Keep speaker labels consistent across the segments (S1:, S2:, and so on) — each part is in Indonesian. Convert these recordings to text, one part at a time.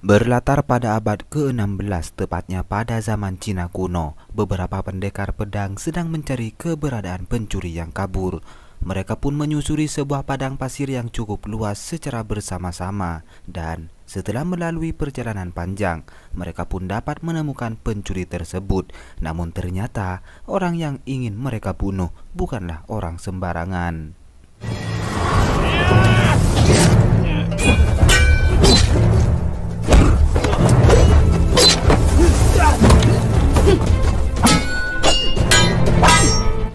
S1: Berlatar pada abad ke-16, tepatnya pada zaman Cina kuno, beberapa pendekar pedang sedang mencari keberadaan pencuri yang kabur. Mereka pun menyusuri sebuah padang pasir yang cukup luas secara bersama-sama, dan setelah melalui perjalanan panjang, mereka pun dapat menemukan pencuri tersebut. Namun ternyata orang yang ingin mereka bunuh bukanlah orang sembarangan.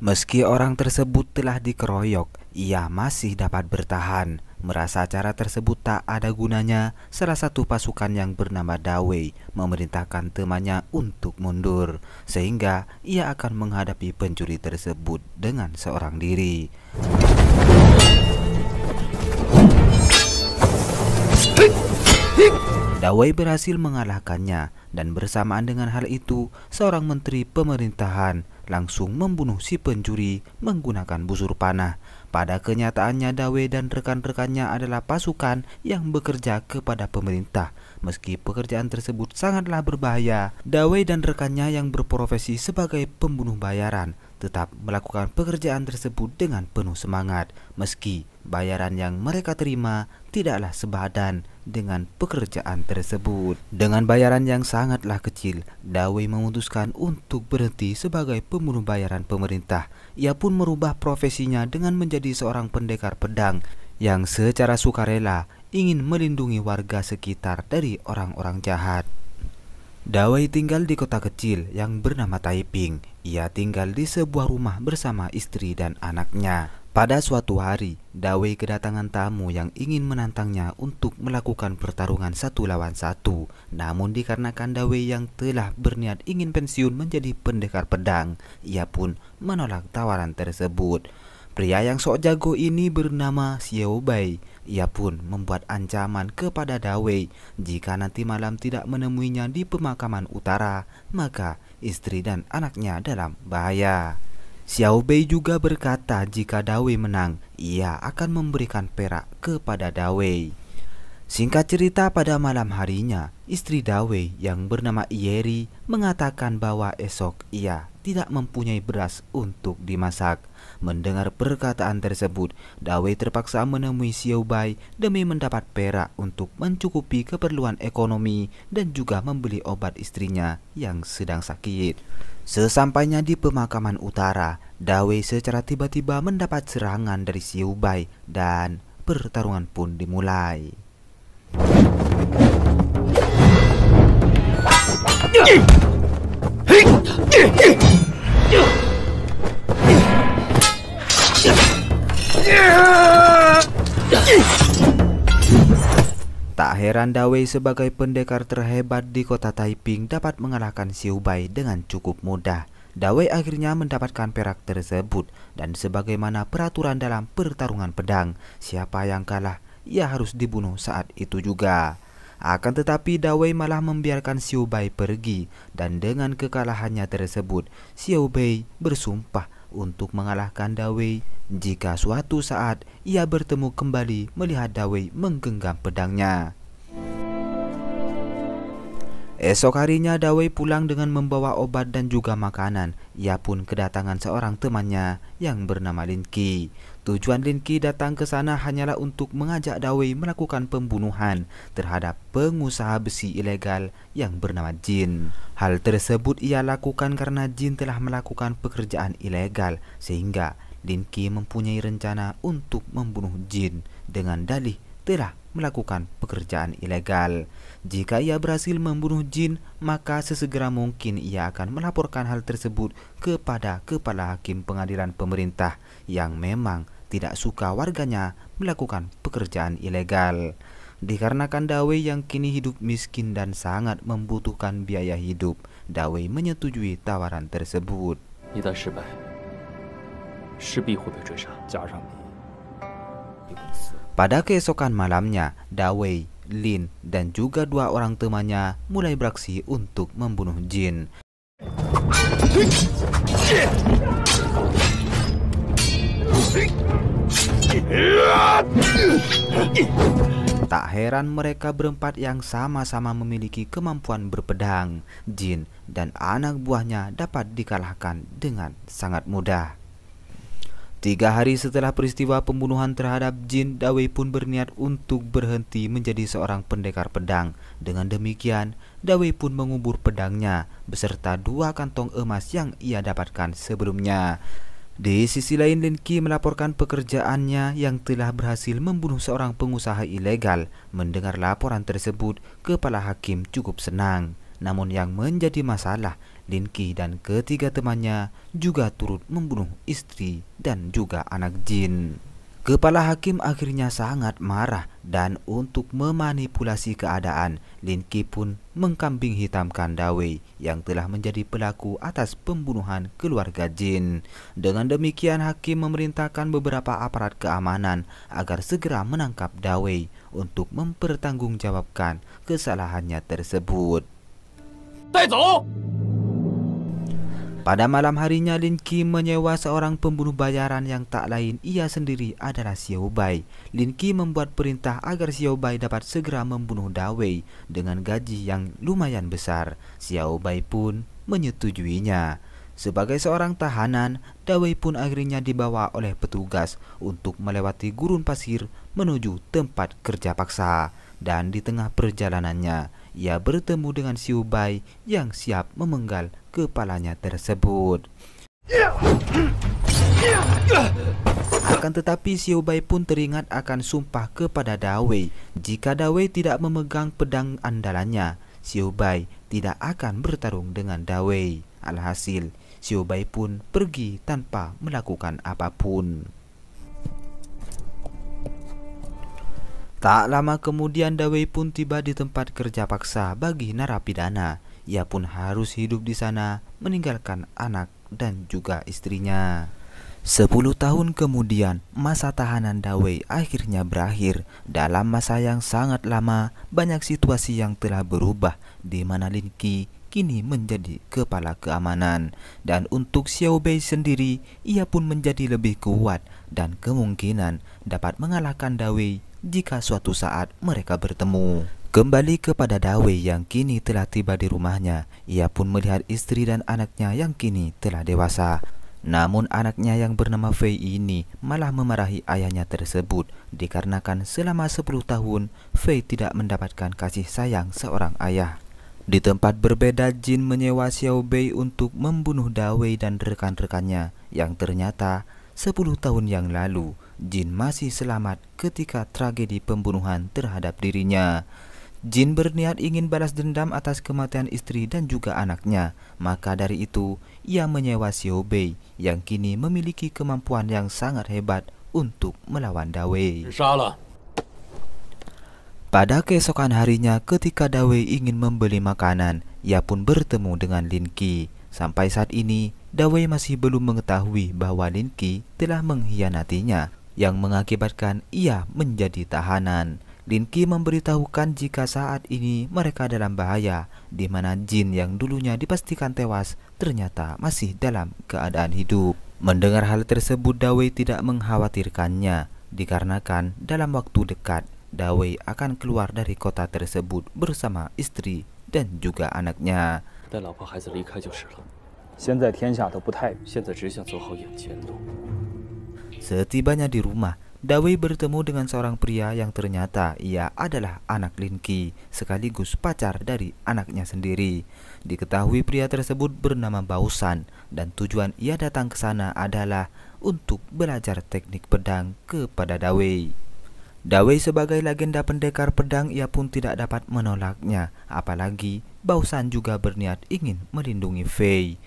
S1: Meski orang tersebut telah dikeroyok, ia masih dapat bertahan. Merasa cara tersebut tak ada gunanya, salah satu pasukan yang bernama Dawei memerintahkan temannya untuk mundur, sehingga ia akan menghadapi pencuri tersebut dengan seorang diri. Dawei berhasil mengalahkannya, dan bersamaan dengan hal itu, seorang menteri pemerintahan langsung membunuh si pencuri menggunakan busur panah. Pada kenyataannya Dawei dan rekan-rekannya adalah pasukan yang bekerja kepada pemerintah. Meski pekerjaan tersebut sangatlah berbahaya, Dawei dan rekannya yang berprofesi sebagai pembunuh bayaran tetap melakukan pekerjaan tersebut dengan penuh semangat, meski bayaran yang mereka terima tidaklah sebadan dengan pekerjaan tersebut. Dengan bayaran yang sangatlah kecil, Dawei memutuskan untuk berhenti sebagai pembunuh bayaran pemerintah. Ia pun merubah profesinya dengan menjadi seorang pendekar pedang yang secara sukarela ingin melindungi warga sekitar dari orang-orang jahat. Dawei tinggal di kota kecil yang bernama Taiping. Ia tinggal di sebuah rumah bersama istri dan anaknya. Pada suatu hari, Dawei kedatangan tamu yang ingin menantangnya untuk melakukan pertarungan 1 lawan 1. Namun dikarenakan Dawei yang telah berniat ingin pensiun menjadi pendekar pedang, ia pun menolak tawaran tersebut. Pria yang sok jago ini bernama Xiao Bai. Ia pun membuat ancaman kepada Dawei, jika nanti malam tidak menemuinya di pemakaman utara, maka istri dan anaknya dalam bahaya. Xiao Bai juga berkata jika Dawei menang, ia akan memberikan perak kepada Dawei. Singkat cerita, pada malam harinya, istri Dawei yang bernama Yeri mengatakan bahwa esok ia tidak mempunyai beras untuk dimasak. Mendengar perkataan tersebut, Dawei terpaksa menemui Xiao Bai demi mendapat perak untuk mencukupi keperluan ekonomi dan juga membeli obat istrinya yang sedang sakit. Sesampainya di pemakaman utara, Dawei secara tiba-tiba mendapat serangan dari Xiao Bai dan pertarungan pun dimulai. Tak heran Dawei sebagai pendekar terhebat di kota Taiping dapat mengalahkan Xiao Bai dengan cukup mudah. Dawei akhirnya mendapatkan perak tersebut, dan sebagaimana peraturan dalam pertarungan pedang, siapa yang kalah ia harus dibunuh saat itu juga. Akan tetapi Dawei malah membiarkan Xiao Bai pergi, dan dengan kekalahannya tersebut, Xiao Bai bersumpah untuk mengalahkan Dawei jika suatu saat ia bertemu kembali melihat Dawei menggenggam pedangnya. Esok harinya Dawei pulang dengan membawa obat dan juga makanan. Ia pun kedatangan seorang temannya yang bernama Lin Qi. Tujuan Lin Qi datang ke sana hanyalah untuk mengajak Dawei melakukan pembunuhan terhadap pengusaha besi ilegal yang bernama Jin. Hal tersebut ia lakukan karena Jin telah melakukan pekerjaan ilegal, sehingga Lin Qi mempunyai rencana untuk membunuh Jin dengan dalih telah melakukan pekerjaan ilegal. Jika ia berhasil membunuh Jin, maka sesegera mungkin ia akan melaporkan hal tersebut kepada kepala hakim pengadilan pemerintah yang memang tidak suka warganya melakukan pekerjaan ilegal. Dikarenakan Dawei yang kini hidup miskin dan sangat membutuhkan biaya hidup, Dawei menyetujui tawaran tersebut. Pada keesokan malamnya, Dawei, Lin, dan juga 2 orang temannya mulai beraksi untuk membunuh Jin. Tak heran mereka berempat yang sama-sama memiliki kemampuan berpedang, Jin dan anak buahnya dapat dikalahkan dengan sangat mudah. 3 hari setelah peristiwa pembunuhan terhadap Jin, Dawei pun berniat untuk berhenti menjadi seorang pendekar pedang. Dengan demikian, Dawei pun mengubur pedangnya beserta 2 kantong emas yang ia dapatkan sebelumnya. Di sisi lain, Lin Qi melaporkan pekerjaannya yang telah berhasil membunuh seorang pengusaha ilegal. Mendengar laporan tersebut, kepala hakim cukup senang. Namun yang menjadi masalah, Lin Qi dan ketiga temannya juga turut membunuh istri dan juga anak Jin. Kepala hakim akhirnya sangat marah dan untuk memanipulasi keadaan, Lin Qi pun mengkambing hitamkan Dawei yang telah menjadi pelaku atas pembunuhan keluarga Jin. Dengan demikian, hakim memerintahkan beberapa aparat keamanan agar segera menangkap Dawei untuk mempertanggungjawabkan kesalahannya tersebut. Pada malam harinya, Lin Qi menyewa seorang pembunuh bayaran yang tak lain ia sendiri adalah Xiao Bai. Lin Qi membuat perintah agar Xiao Bai dapat segera membunuh Dawei dengan gaji yang lumayan besar. Xiao Bai pun menyetujuinya. Sebagai seorang tahanan, Dawei pun akhirnya dibawa oleh petugas untuk melewati gurun pasir menuju tempat kerja paksa. Dan di tengah perjalanannya, ia bertemu dengan Xiao Bai yang siap memenggal kepalanya tersebut. Akan tetapi Xiao Bai pun teringat akan sumpah kepada Dawei. Jika Dawei tidak memegang pedang andalannya, Xiao Bai tidak akan bertarung dengan Dawei. Alhasil, Xiao Bai pun pergi tanpa melakukan apapun. Tak lama kemudian, Dawei pun tiba di tempat kerja paksa bagi narapidana. Ia pun harus hidup di sana, meninggalkan anak dan juga istrinya. 10 tahun kemudian, masa tahanan Dawei akhirnya berakhir. Dalam masa yang sangat lama, banyak situasi yang telah berubah, di mana Lin Qi kini menjadi kepala keamanan. Dan untuk Xiao Bai sendiri, ia pun menjadi lebih kuat dan kemungkinan dapat mengalahkan Dawei jika suatu saat mereka bertemu. Kembali kepada Dawei yang kini telah tiba di rumahnya, ia pun melihat istri dan anaknya yang kini telah dewasa. Namun anaknya yang bernama Fei ini malah memarahi ayahnya tersebut dikarenakan selama 10 tahun Fei tidak mendapatkan kasih sayang seorang ayah. Di tempat berbeda, Jin menyewa Xiao Bai untuk membunuh Dawei dan rekan-rekannya yang ternyata 10 tahun yang lalu Jin masih selamat ketika tragedi pembunuhan terhadap dirinya. Jin berniat ingin balas dendam atas kematian istri dan juga anaknya. Maka dari itu, ia menyewa Xiao Bai yang kini memiliki kemampuan yang sangat hebat untuk melawan Dawei. Pada keesokan harinya, ketika Dawei ingin membeli makanan, ia pun bertemu dengan Lin Qi. Sampai saat ini, Dawei masih belum mengetahui bahwa Lin Qi telah mengkhianatinya, yang mengakibatkan ia menjadi tahanan. Lin Qi memberitahukan jika saat ini mereka dalam bahaya, di mana Jin yang dulunya dipastikan tewas ternyata masih dalam keadaan hidup. Mendengar hal tersebut, Dawei tidak mengkhawatirkannya, dikarenakan dalam waktu dekat Dawei akan keluar dari kota tersebut bersama istri dan juga anaknya. Setibanya di rumah, Dawei bertemu dengan seorang pria yang ternyata ia adalah anak Lin Qi sekaligus pacar dari anaknya sendiri. Diketahui pria tersebut bernama Baosan dan tujuan ia datang ke sana adalah untuk belajar teknik pedang kepada Dawei. Dawei sebagai legenda pendekar pedang, ia pun tidak dapat menolaknya, apalagi Baosan juga berniat ingin melindungi Fei.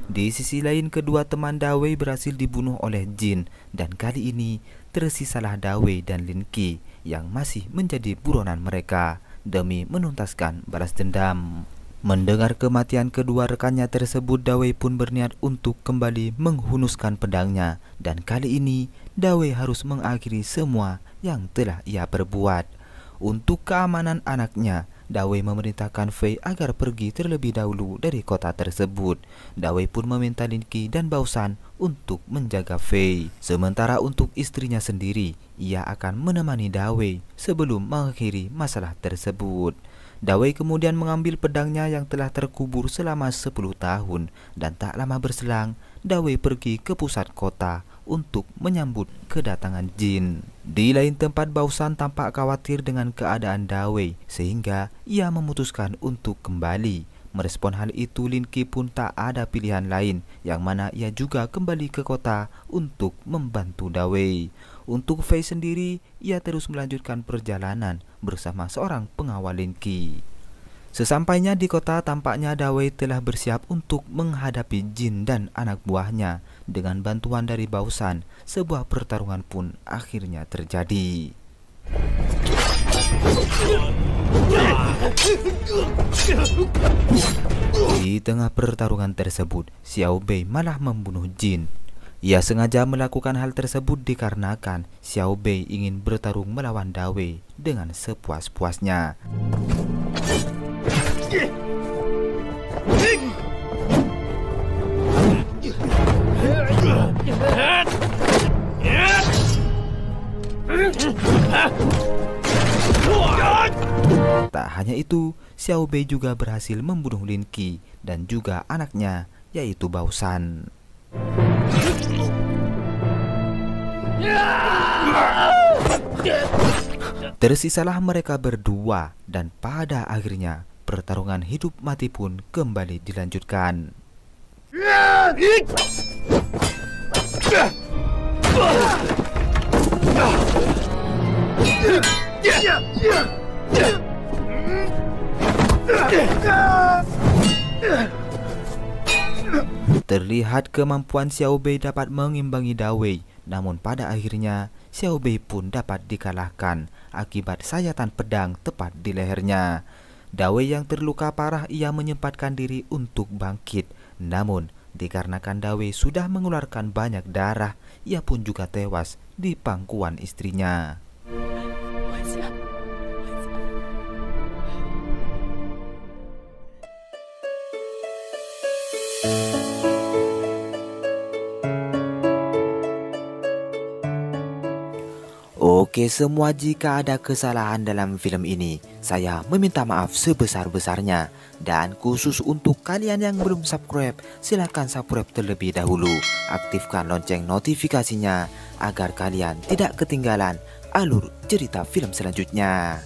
S1: Di sisi lain, kedua teman Dawei berhasil dibunuh oleh Jin dan kali ini tersisalah Dawei dan Lin Qi yang masih menjadi buronan mereka demi menuntaskan balas dendam. Mendengar kematian kedua rekannya tersebut, Dawei pun berniat untuk kembali menghunuskan pedangnya dan kali ini Dawei harus mengakhiri semua yang telah ia perbuat. Untuk keamanan anaknya, Dawei memerintahkan Fei agar pergi terlebih dahulu dari kota tersebut. Dawei pun meminta Lin Qi dan Bao Shan untuk menjaga Fei. Sementara untuk istrinya sendiri, ia akan menemani Dawei sebelum mengakhiri masalah tersebut. Dawei kemudian mengambil pedangnya yang telah terkubur selama 10 tahun dan tak lama berselang, Dawei pergi ke pusat kota untuk menyambut kedatangan jin. Di lain tempat, Bao Shan tampak khawatir dengan keadaan Dawei sehingga ia memutuskan untuk kembali. Merespon hal itu, Lin Qi pun tak ada pilihan lain yang mana ia juga kembali ke kota untuk membantu Dawei. Untuk Fei sendiri, ia terus melanjutkan perjalanan bersama seorang pengawal Lin Qi. Sesampainya di kota, tampaknya Dawei telah bersiap untuk menghadapi jin dan anak buahnya. Dengan bantuan dari Bao Shan, sebuah pertarungan pun akhirnya terjadi. Di tengah pertarungan tersebut, Xiao Bei malah membunuh jin. Ia sengaja melakukan hal tersebut dikarenakan Xiao Bei ingin bertarung melawan Dawei dengan sepuas-puasnya. Tak hanya itu, Xiao Bei juga berhasil membunuh Lin Qi dan juga anaknya, yaitu Bao Shan. Tersisalah mereka berdua dan pada akhirnya pertarungan hidup mati pun kembali dilanjutkan. Terlihat kemampuan Xiao Bei dapat mengimbangi Dawei, namun pada akhirnya Xiao Bei pun dapat dikalahkan akibat sayatan pedang tepat di lehernya. Dawei yang terluka parah, ia menyempatkan diri untuk bangkit, namun dikarenakan Dawei sudah mengeluarkan banyak darah, ia pun juga tewas di pangkuan istrinya. Oke semua, jika ada kesalahan dalam film ini, saya meminta maaf sebesar-besarnya. Dan khusus untuk kalian yang belum subscribe, silahkan subscribe terlebih dahulu. Aktifkan lonceng notifikasinya agar kalian tidak ketinggalan alur cerita film selanjutnya.